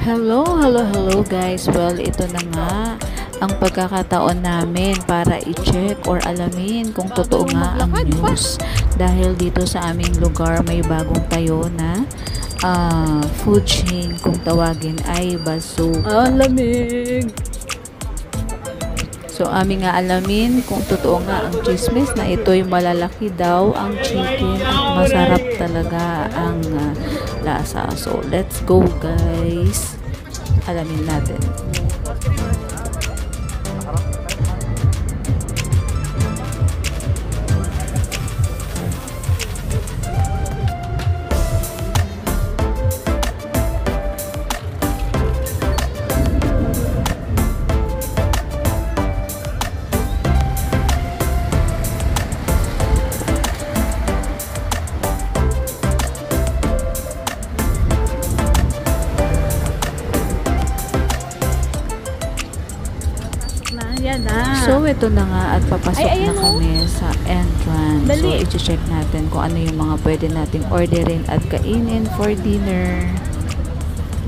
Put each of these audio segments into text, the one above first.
Hello guys. Well, ito na nga ang pagkakataon namin para i-check or alamin kung totoo nga ang news. Dahil dito sa aming lugar may bagong tayo na food chain, kung tawagin ay Bazooka. Ang lamig! So, aming nga alamin kung totoo nga ang chismis na ito'y malalaki daw ang chicken at masarap talaga ang lasa. So, let's go guys. Alamin natin. So, ito na nga at papasok na kami sa entrance. Dali. So, i-check natin kung ano yung mga pwede nating orderin at kainin for dinner.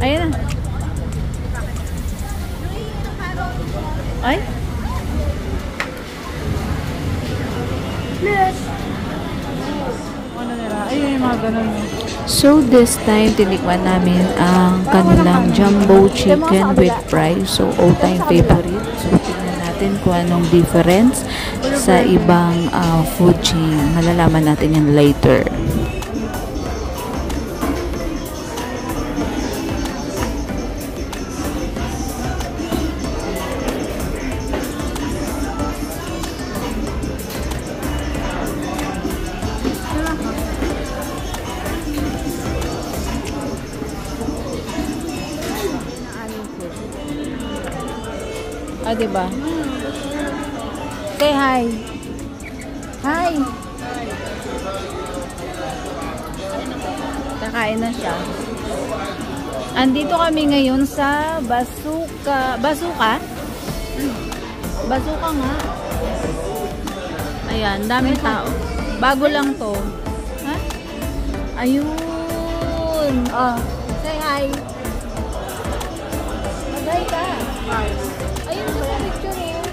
Ayan na. Ay? Yes. Ano nila? Ayun yung mga ganun. So, this time, tinikman namin ang kanilang jumbo chicken with fries. So, all-time favorite. So, tingnan natin kung anong difference sa ibang food chain. Malalaman natin yan later. Diba? Say hi. Hi. Kakain na siya. Andito kami ngayon sa Bazooka. Bazooka? Bazooka nga. Ayan, daming tao. Bago lang to. Ha? Ayun. Oh, say hi. Mag-hi ka. Hi. Ayun sa picture eh.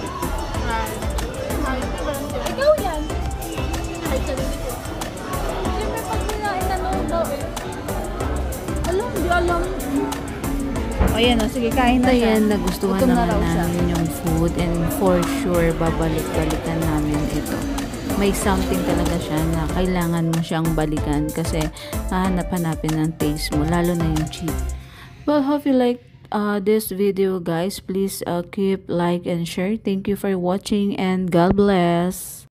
Hi. Ikaw yan. Hi, sarili ko. Siyempre pag nila inanood alam, di alam. Ayan o, sige, kain na siya. Ayan, nagustuhan naman namin yung food and for sure, babalik-balikan namin ito. May something talaga siya na kailangan mo siyang balikan kasi hahanap-hanapin ang taste mo, lalo na yung cheap. Well, hope you like this video guys. Please keep like and share. Thank you for watching and God bless.